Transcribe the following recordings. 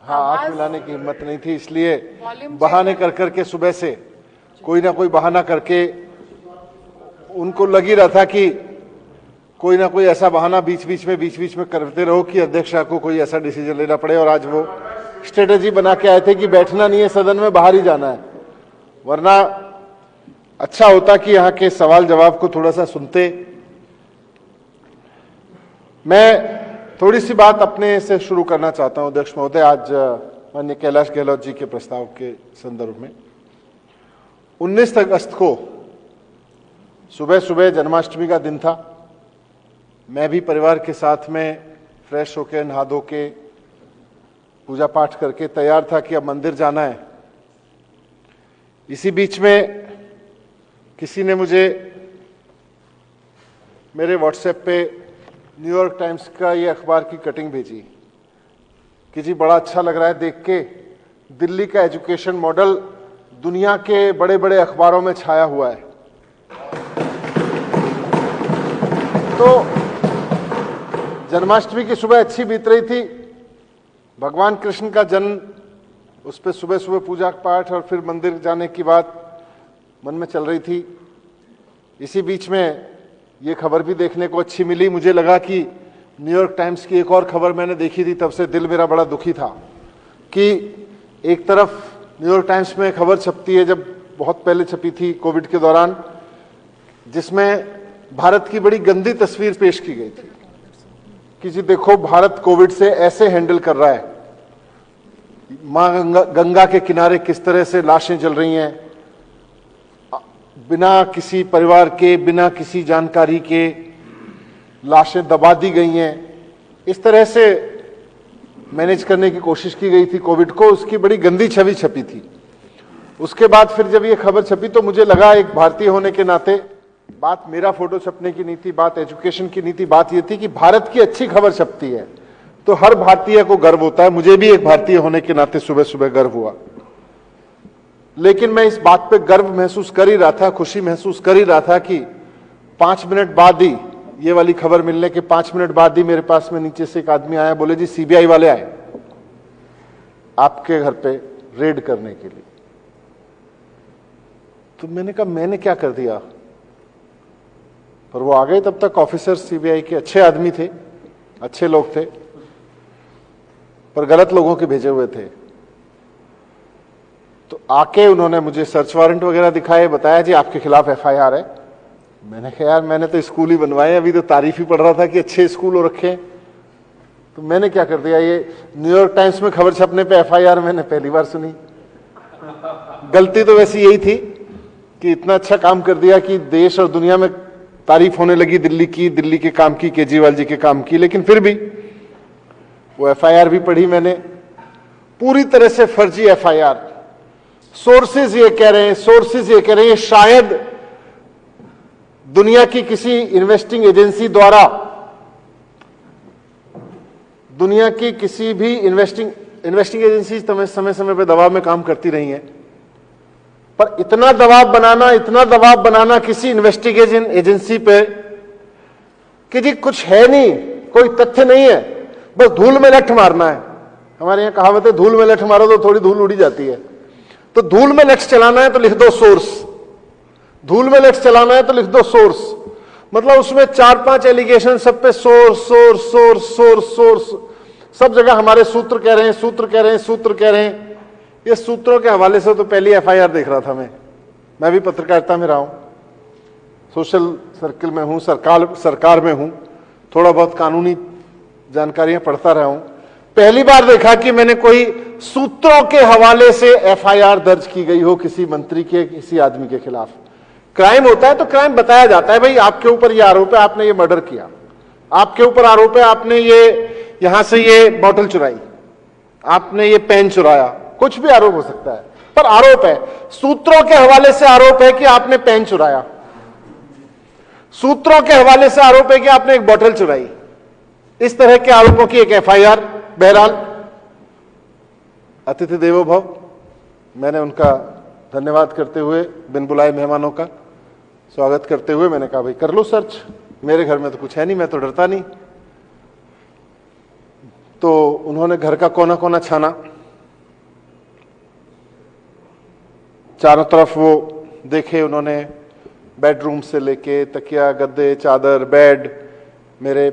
हाँ, आंख मिलाने की हिम्मत नहीं थी, इसलिए बहाने कर करके सुबह से कोई ना कोई बहाना करके उनको लग ही रहा था कि कोई ना कोई ऐसा बहाना बीच बीच में करते रहो कि अध्यक्ष को कोई ऐसा डिसीजन लेना पड़े। और आज वो स्ट्रेटेजी बना के आए थे कि बैठना नहीं है सदन में, बाहर ही जाना है। वरना अच्छा होता कि यहाँ के सवाल जवाब को थोड़ा सा सुनते। मैं थोड़ी सी बात अपने से शुरू करना चाहता हूं अध्यक्ष महोदय। आज माननीय कैलाश गहलोत जी के प्रस्ताव के संदर्भ में 19 अगस्त को सुबह सुबह जन्माष्टमी का दिन था। मैं भी परिवार के साथ में फ्रेश होकर नहा धो के पूजा पाठ करके तैयार था कि अब मंदिर जाना है। इसी बीच में किसी ने मुझे मेरे व्हाट्सएप पे न्यूयॉर्क टाइम्स का ये अखबार की कटिंग भेजी कि जी बड़ा अच्छा लग रहा है देख के, दिल्ली का एजुकेशन मॉडल दुनिया के बड़े बड़े अखबारों में छाया हुआ है। तो जन्माष्टमी की सुबह अच्छी बीत रही थी, भगवान कृष्ण का जन्म, उस पर सुबह सुबह पूजा पाठ और फिर मंदिर जाने की बात मन में चल रही थी। इसी बीच में ये खबर भी देखने को अच्छी मिली। मुझे लगा कि न्यूयॉर्क टाइम्स की एक और खबर मैंने देखी थी, तब से दिल मेरा बड़ा दुखी था कि एक तरफ न्यूयॉर्क टाइम्स में खबर छपती है, जब बहुत पहले छपी थी कोविड के दौरान, जिसमें भारत की बड़ी गंदी तस्वीर पेश की गई थी कि जी देखो भारत कोविड से ऐसे हैंडल कर रहा है। मां गंगा के किनारे किस तरह से लाशें जल रही हैं, बिना किसी परिवार के, बिना किसी जानकारी के लाशें दबा दी गई हैं। इस तरह से मैनेज करने की कोशिश की गई थी कोविड को, उसकी बड़ी गंदी छवि छपी थी। उसके बाद फिर जब ये खबर छपी तो मुझे लगा एक भारतीय होने के नाते, बात मेरा फोटो छपने की नहीं थी, बात एजुकेशन की नहीं थी, बात ये थी कि भारत की अच्छी खबर छपती है तो हर भारतीय को गर्व होता है। मुझे भी एक भारतीय होने के नाते सुबह सुबह गर्व हुआ। लेकिन मैं इस बात पे गर्व महसूस कर ही रहा था, खुशी महसूस कर ही रहा था कि 5 मिनट बाद ही, ये वाली खबर मिलने के 5 मिनट बाद ही मेरे पास में नीचे से एक आदमी आया, बोले जी सीबीआई वाले आए आपके घर पे रेड करने के लिए। तो मैंने कहा मैंने क्या कर दिया, पर वो आ गए। तब तक ऑफिसर सीबीआई के अच्छे आदमी थे, अच्छे लोग थे, पर गलत लोगों के भेजे हुए थे। तो आके उन्होंने मुझे सर्च वारंट वगैरह दिखाए, बताया जी आपके खिलाफ एफआईआर है। मैंने कहा यार मैंने तो स्कूल ही बनवाए, अभी तो तारीफ ही पढ़ रहा था कि अच्छे स्कूल हो रखे हैं। तो मैंने क्या कर दिया, ये न्यूयॉर्क टाइम्स में खबर छपने पे एफआईआर मैंने पहली बार सुनी। गलती तो वैसी यही थी कि इतना अच्छा काम कर दिया कि देश और दुनिया में तारीफ होने लगी दिल्ली की, दिल्ली के काम की, केजरीवाल जी के काम की। लेकिन फिर भी वो एफआईआर भी पढ़ी मैंने, पूरी तरह से फर्जी एफआईआर। सोर्सेज ये कह रहे हैं शायद दुनिया की किसी इन्वेस्टिंग एजेंसी द्वारा, दुनिया की किसी भी इन्वेस्टिंग एजेंसी समय समय पे दबाव में काम करती रही हैं, पर इतना दबाव बनाना किसी इन्वेस्टिगेशन एजेंसी पे कि जी कुछ है नहीं, कोई तथ्य नहीं है, बस धूल में लठ मारना है। हमारे यहां कहावत है धूल में लठ मारो तो थोड़ी धूल उड़ी जाती है। तो धूल में लठ चलाना है तो लिख दो सोर्स, धूल में लठ चलाना है तो लिख दो सोर्स। मतलब उसमें 4-5 एलिगेशन, सब पे सोर्स, सब जगह हमारे सूत्र कह रहे हैं। ये सूत्रों के हवाले से तो पहली एफआईआर देख रहा था मैं भी पत्रकारिता में रहा हूं, सोशल सर्किल में हूं, सरकार में हूं, थोड़ा बहुत कानूनी जानकारियां पढ़ता रहा हूं। पहली बार देखा कि मैंने कोई सूत्रों के हवाले से एफआईआर दर्ज की गई हो किसी मंत्री के, किसी आदमी के खिलाफ। क्राइम होता है तो क्राइम बताया जाता है, भाई आपके ऊपर ये आरोप है, आपने ये मर्डर किया, आपके ऊपर आरोप है, आपने ये यहां से ये बोतल चुराई, आपने ये पेन चुराया, कुछ भी आरोप हो सकता है, पर आरोप है। सूत्रों के हवाले से आरोप है कि आपने पेन चुराया, सूत्रों के हवाले से आरोप है कि आपने एक बोतल चुराई। इस तरह के आरोपों की एक एफआईआर। बहरहाल अतिथि देवो भव, मैंने उनका धन्यवाद करते हुए, बिन बुलाए मेहमानों का स्वागत करते हुए मैंने कहा भाई कर लो सर्च, मेरे घर में तो कुछ है नहीं, मैं तो डरता नहीं। तो उन्होंने घर का कोना कोना छाना, चारों तरफ वो देखे उन्होंने, बेडरूम से लेके तकिया, गद्दे, चादर, बेड, मेरे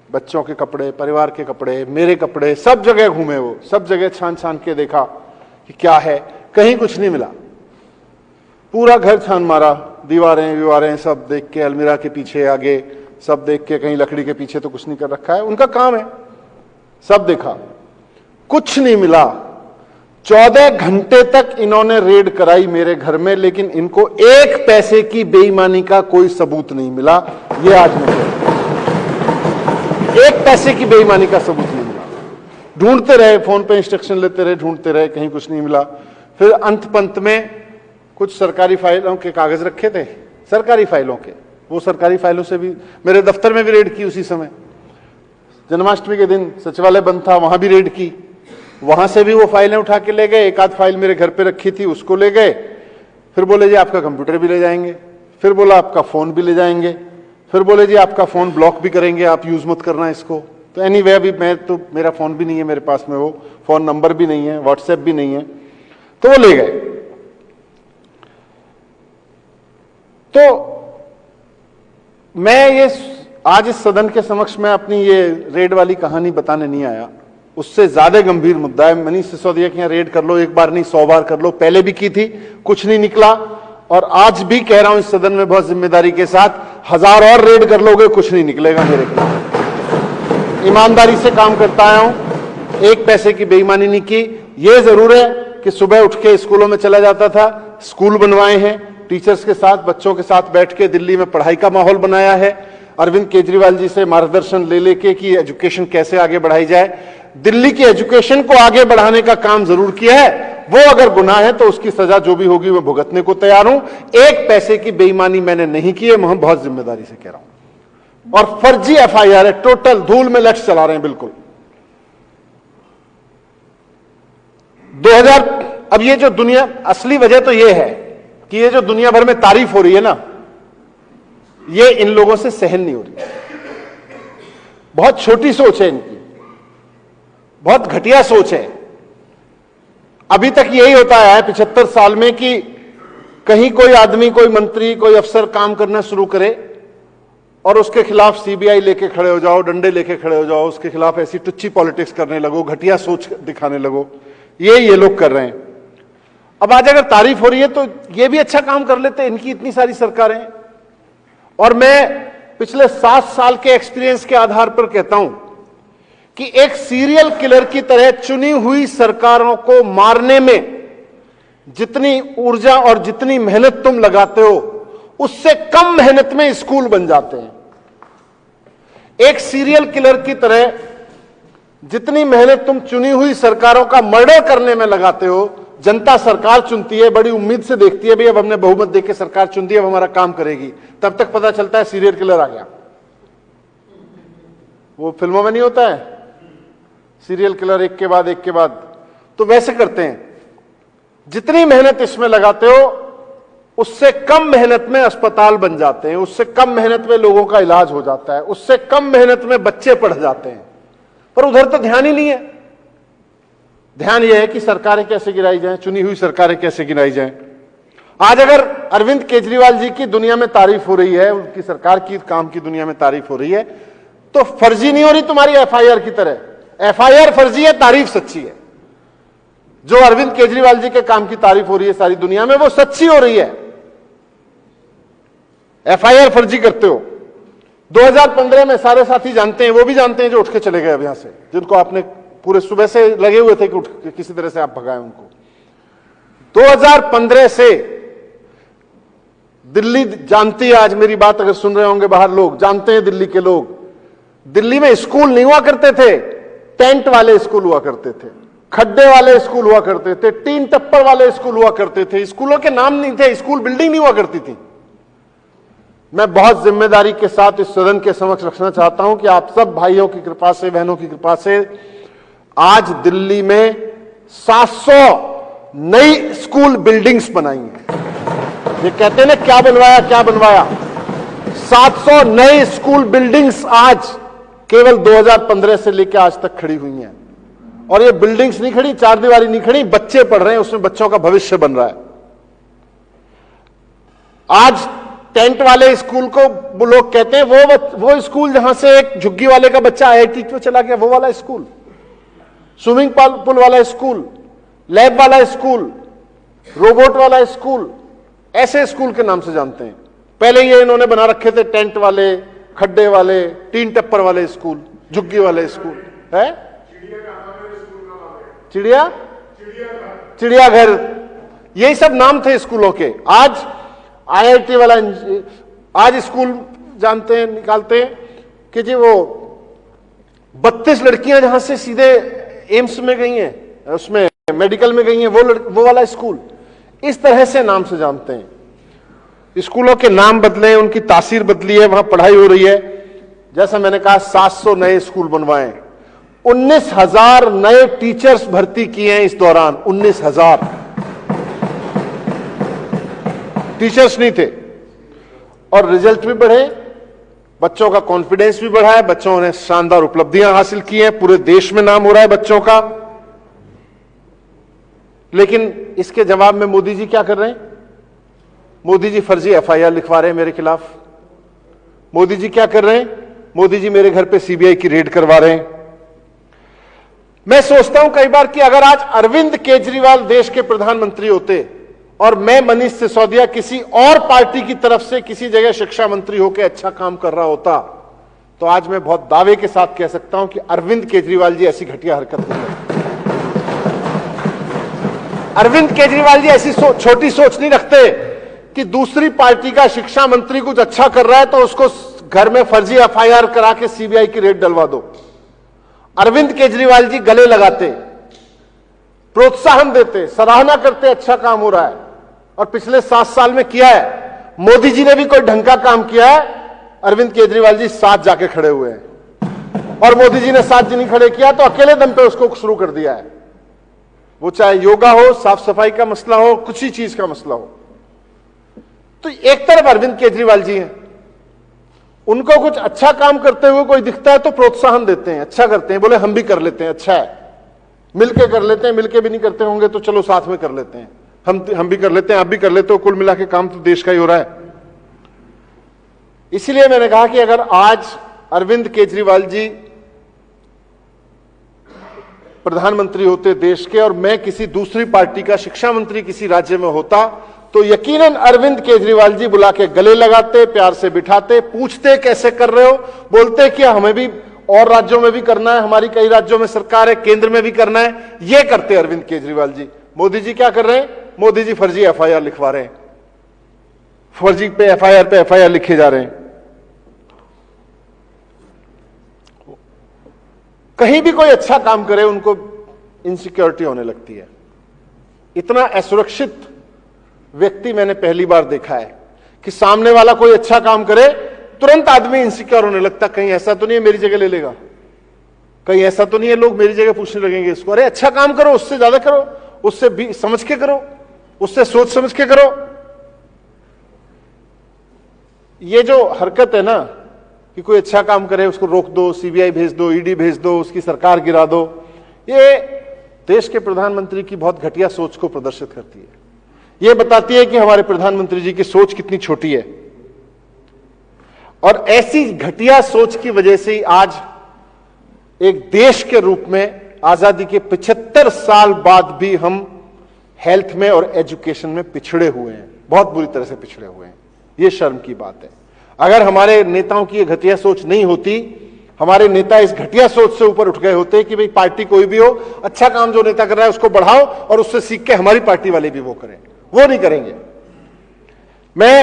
बच्चों के कपड़े, परिवार के कपड़े, मेरे कपड़े, सब जगह घूमे वो, सब जगह छान छान के देखा कि क्या है। कहीं कुछ नहीं मिला। पूरा घर छान मारा, दीवारें विवारें सब देख के, अलमीरा के पीछे आगे सब देख के, कहीं लकड़ी के पीछे तो कुछ नहीं कर रखा है, उनका काम है। सब देखा, कुछ नहीं मिला। 14 घंटे तक इन्होंने रेड कराई मेरे घर में, लेकिन इनको एक पैसे की बेईमानी का कोई सबूत नहीं मिला। ये आज मुझे एक पैसे की बेईमानी का सबूत नहीं मिला। ढूंढते रहे, फोन पे इंस्ट्रक्शन लेते रहे, ढूंढते रहे, कहीं कुछ नहीं मिला। फिर अंत पंत में कुछ सरकारी फाइलों के कागज रखे थे, सरकारी फाइलों के, वो सरकारी फाइलों से भी मेरे दफ्तर में भी रेड की। उसी समय जन्माष्टमी के दिन सचिवालय बंद था, वहां भी रेड की, वहां से भी वो फाइलें उठा के ले गए। एक आध फाइल मेरे घर पे रखी थी, उसको ले गए। फिर बोले जी आपका कंप्यूटर भी ले जाएंगे, फिर बोला आपका फोन भी ले जाएंगे, फिर बोले जी आपका फोन ब्लॉक भी करेंगे, आप यूज मत करना इसको। तो एनीवे अभी मैं तो, मेरा फोन भी नहीं है मेरे पास में, वो फोन नंबर भी नहीं है, व्हाट्सएप भी नहीं है, तो वो ले गए। तो मैं ये आज इस सदन के समक्ष में अपनी ये रेड वाली कहानी बताने नहीं आया, उससे ज्यादा गंभीर मुद्दा है। मनीष सिसोदिया के यहाँ रेड कर लो, एक बार नहीं 100 बार कर लो, पहले भी की थी, कुछ नहीं निकला, और आज भी कह रहा हूं इस सदन में बहुत जिम्मेदारी के साथ, 1000 और रेड कर लोगे, कुछ नहीं निकलेगा मेरे खिलाफ। ईमानदारी से काम करता आया हूं, एक पैसे की बेईमानी नहीं की। ये जरूर है कि सुबह उठ के स्कूलों में चला जाता था, स्कूल बनवाए हैं, टीचर्स के साथ, बच्चों के साथ बैठ के दिल्ली में पढ़ाई का माहौल बनाया है। अरविंद केजरीवाल जी से मार्गदर्शन ले लेके कि एजुकेशन कैसे आगे बढ़ाई जाए, दिल्ली की एजुकेशन को आगे बढ़ाने का काम जरूर किया है। वो अगर गुनाह है तो उसकी सजा जो भी होगी मैं भुगतने को तैयार हूं। एक पैसे की बेईमानी मैंने नहीं की है, मैं बहुत जिम्मेदारी से कह रहा हूं। और फर्जी एफआईआर है, टोटल धूल में लक्ष्य चला रहे हैं बिल्कुल। 2000, अब ये जो दुनिया, असली वजह तो ये है कि ये जो दुनिया भर में तारीफ हो रही है ना, ये इन लोगों से सहन नहीं हो रही। बहुत छोटी सोच है इनकी, बहुत घटिया सोच है। अभी तक यही होता है 75 साल में कि कहीं कोई आदमी, कोई मंत्री, कोई अफसर काम करना शुरू करे और उसके खिलाफ सीबीआई लेके खड़े हो जाओ, डंडे लेके खड़े हो जाओ, उसके खिलाफ ऐसी टुच्ची पॉलिटिक्स करने लगो, घटिया सोच दिखाने लगो। ये लोग कर रहे हैं। अब आज अगर तारीफ हो रही है तो ये भी अच्छा काम कर लेते, इनकी इतनी सारी सरकारें। और मैं पिछले 7 साल के एक्सपीरियंस के आधार पर कहता हूं कि एक सीरियल किलर की तरह चुनी हुई सरकारों को मारने में जितनी ऊर्जा और जितनी मेहनत तुम लगाते हो, उससे कम मेहनत में स्कूल बन जाते हैं। एक सीरियल किलर की तरह जितनी मेहनत तुम चुनी हुई सरकारों का मर्डर करने में लगाते हो, जनता सरकार चुनती है, बड़ी उम्मीद से देखती है, भाई अब हमने बहुमत देके सरकार चुन दी, अब हमारा काम करेगी। तब तक पता चलता है सीरियल किलर आ गया। वो फिल्मों में नहीं होता है सीरियल किलर एक के बाद एक के बाद, तो वैसे करते हैं। जितनी मेहनत इसमें लगाते हो उससे कम मेहनत में अस्पताल बन जाते हैं, उससे कम मेहनत में लोगों का इलाज हो जाता है, उससे कम मेहनत में बच्चे पढ़ जाते हैं। पर उधर तो ध्यान ही नहीं है। ध्यान यह है कि सरकारें कैसे गिराई जाएं, चुनी हुई सरकारें कैसे गिराई जाएं। आज अगर अरविंद केजरीवाल जी की दुनिया में तारीफ हो रही है, उनकी सरकार की काम की दुनिया में तारीफ हो रही है, तो फर्जी नहीं हो रही तुम्हारी एफआईआर की तरह। एफआईआर फर्जी है, तारीफ सच्ची है। जो अरविंद केजरीवाल जी के काम की तारीफ हो रही है सारी दुनिया में, वो सच्ची हो रही है। एफआईआर फर्जी करते हो। 2015 में सारे साथी जानते हैं, वो भी जानते हैं जो उठ के चले गए अब यहां से, जिनको आपने पूरे सुबह से लगे हुए थे कि उठ के किसी तरह से आप भगाएं उनको। 2015 से दिल्ली जानती है, आज मेरी बात अगर सुन रहे होंगे बाहर लोग, जानते हैं दिल्ली के लोग, दिल्ली में स्कूल नहीं हुआ करते थे, टेंट वाले स्कूल हुआ करते थे, खड्डे वाले स्कूल हुआ करते थे, टीन टप्पर वाले स्कूल हुआ करते थे। स्कूलों के नाम नहीं थे, स्कूल बिल्डिंग नहीं हुआ करती थी। मैं बहुत जिम्मेदारी के साथ इस सदन के समक्ष रखना चाहता हूं कि आप सब भाइयों की कृपा से, बहनों की कृपा से आज दिल्ली में 700 नई स्कूल बिल्डिंग्स बनाई हैं। ये कहते हैं ना क्या बनवाया क्या बनवाया, 700 नई स्कूल बिल्डिंग्स आज केवल 2015 से लेकर आज तक खड़ी हुई हैं। और ये बिल्डिंग्स नहीं खड़ी, चार दीवारी नहीं खड़ी, बच्चे पढ़ रहे हैं, उसमें बच्चों का भविष्य बन रहा है। आज टेंट वाले स्कूल को वो लोग कहते हैं वो स्कूल जहां से एक झुग्गी वाले का बच्चा IIT में चला गया, वो वाला स्कूल, स्विमिंग पूल वाला स्कूल, लैब वाला स्कूल, रोबोट वाला स्कूल, ऐसे स्कूल के नाम से जानते हैं। पहले ये इन्होंने बना रखे थे टेंट वाले, खड्डे वाले, टीन टप्पर वाले स्कूल, झुग्गी वाले स्कूल है, चिड़ियाघर, यही सब नाम थे स्कूलों के। आज IIT वाला, आज स्कूल जानते हैं, निकालते हैं कि जी वो 32 लड़कियां जहां से सीधे एम्स में गई हैं, उसमें मेडिकल में गई हैं, वो वाला स्कूल। इस तरह से नाम से जानते हैं। स्कूलों के नाम बदले, उनकी तासीर बदली है, वहां पढ़ाई हो रही है। जैसा मैंने कहा 700 नए स्कूल बनवाए, 19,000 नए टीचर्स भर्ती किए हैं इस दौरान। 19,000 टीचर्स नहीं थे, और रिजल्ट भी बढ़े, बच्चों का कॉन्फिडेंस भी बढ़ा है, बच्चों ने शानदार उपलब्धियां हासिल की हैं, पूरे देश में नाम हो रहा है बच्चों का। लेकिन इसके जवाब में मोदी जी क्या कर रहे हैं? मोदी जी फर्जी FIR लिखवा रहे हैं मेरे खिलाफ। मोदी जी क्या कर रहे हैं? मोदी जी मेरे घर पे CBI की रेड करवा रहे हैं। मैं सोचता हूं कई बार कि अगर आज अरविंद केजरीवाल देश के प्रधानमंत्री होते और मैं मनीष सिसोदिया किसी और पार्टी की तरफ से किसी जगह शिक्षा मंत्री होकर अच्छा काम कर रहा होता, तो आज मैं बहुत दावे के साथ कह सकता हूं कि अरविंद केजरीवाल जी ऐसी घटिया हरकत नहीं करते। अरविंद केजरीवाल जी ऐसी छोटी सोच नहीं रखते कि दूसरी पार्टी का शिक्षा मंत्री कुछ अच्छा कर रहा है तो उसको घर में फर्जी FIR करा के CBI की रेड डलवा दो। अरविंद केजरीवाल जी गले लगाते, प्रोत्साहन देते, सराहना करते, अच्छा काम हो रहा है, और पिछले 7 साल में किया है। मोदी जी ने भी कोई ढंग का काम किया है, अरविंद केजरीवाल जी साथ जाके खड़े हुए हैं, और मोदी जी ने साथ जी नहीं खड़े किया तो अकेले दम पे उसको शुरू कर दिया है। वो चाहे योगा हो, साफ सफाई का मसला हो, कुछ ही चीज का मसला हो। तो एक तरफ अरविंद केजरीवाल जी हैं, उनको कुछ अच्छा काम करते हुए कोई दिखता है तो प्रोत्साहन देते हैं, अच्छा करते हैं, बोले हम भी कर लेते हैं, अच्छा है, मिलके कर लेते हैं, मिलके भी नहीं करते होंगे तो चलो साथ में कर लेते हैं, हम भी कर लेते हैं, आप भी कर लेते हो, कुल मिला के काम तो देश का ही हो रहा है। इसलिए मैंने कहा कि अगर आज अरविंद केजरीवाल जी प्रधानमंत्री होते देश के और मैं किसी दूसरी पार्टी का शिक्षा मंत्री किसी राज्य में होता, तो यकीनन अरविंद केजरीवाल जी बुला के गले लगाते, प्यार से बिठाते, पूछते कैसे कर रहे हो, बोलते कि हमें भी और राज्यों में भी करना है, हमारी कई राज्यों में सरकार है, केंद्र में भी करना है, ये करते अरविंद केजरीवाल जी। मोदी जी क्या कर रहे हैं? मोदी जी फर्जी FIR लिखवा रहे हैं, फर्जी पे FIR लिखे जा रहे हैं। कहीं भी कोई अच्छा काम करे उनको इनसिक्योरिटी होने लगती है। इतना असुरक्षित व्यक्ति मैंने पहली बार देखा है कि सामने वाला कोई अच्छा काम करे तुरंत आदमी इनसिक्योर होने लगता, कहीं ऐसा तो नहीं है मेरी जगह ले लेगा, कहीं ऐसा तो नहीं है लोग मेरी जगह पूछने लगेंगे इसको, अरे अच्छा काम करो, उससे ज्यादा करो, उससे भी समझ के करो, उससे सोच समझ के करो। ये जो हरकत है ना कि कोई अच्छा काम करे उसको रोक दो, CBI भेज दो, ED भेज दो, उसकी सरकार गिरा दो, ये देश के प्रधानमंत्री की बहुत घटिया सोच को प्रदर्शित करती है। ये बताती है कि हमारे प्रधानमंत्री जी की सोच कितनी छोटी है, और ऐसी घटिया सोच की वजह से ही आज एक देश के रूप में आजादी के 75 साल बाद भी हम हेल्थ में और एजुकेशन में पिछड़े हुए हैं, बहुत बुरी तरह से पिछड़े हुए हैं। ये शर्म की बात है। अगर हमारे नेताओं की ये घटिया सोच नहीं होती, हमारे नेता इस घटिया सोच से ऊपर उठ गए होते कि भाई पार्टी कोई भी हो, अच्छा काम जो नेता कर रहा है उसको बढ़ाओ और उससे सीख के हमारी पार्टी वाले भी वो करें, वो नहीं करेंगे। मैं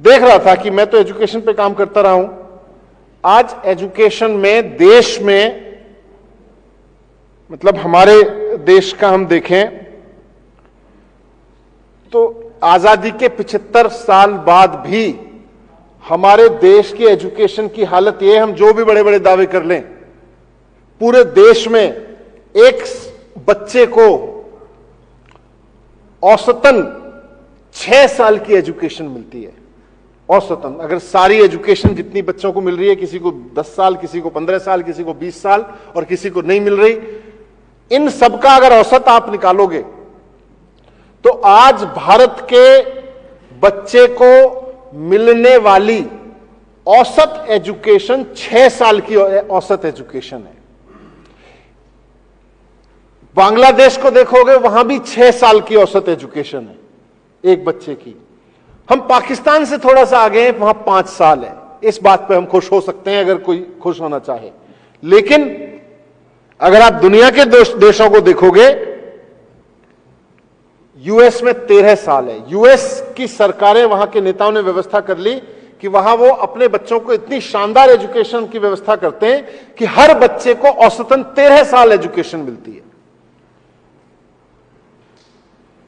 देख रहा था कि मैं तो एजुकेशन पे काम करता रहा हूं, आज एजुकेशन में देश में, मतलब हमारे देश का हम देखें तो आजादी के 75 साल बाद भी हमारे देश की एजुकेशन की हालत यह, हम जो भी बड़े बड़े दावे कर लें, पूरे देश में एक बच्चे को औसतन 6 साल की एजुकेशन मिलती है। औसतन अगर सारी एजुकेशन जितनी बच्चों को मिल रही है, किसी को 10 साल, किसी को 15 साल, किसी को 20 साल और किसी को नहीं मिल रही, इन सबका अगर औसत आप निकालोगे तो आज भारत के बच्चे को मिलने वाली औसत एजुकेशन 6 साल की औसत एजुकेशन है। बांग्लादेश को देखोगे, वहां भी 6 साल की औसत एजुकेशन है एक बच्चे की। हम पाकिस्तान से थोड़ा सा आगे हैं, वहां 5 साल है। इस बात पे हम खुश हो सकते हैं अगर कोई खुश होना चाहे, लेकिन अगर आप दुनिया के देशों को देखोगे, यूएस में 13 साल है। यूएस की सरकारें, वहां के नेताओं ने व्यवस्था कर ली कि वहां वो अपने बच्चों को इतनी शानदार एजुकेशन की व्यवस्था करते हैं कि हर बच्चे को औसतन 13 साल एजुकेशन मिलती है।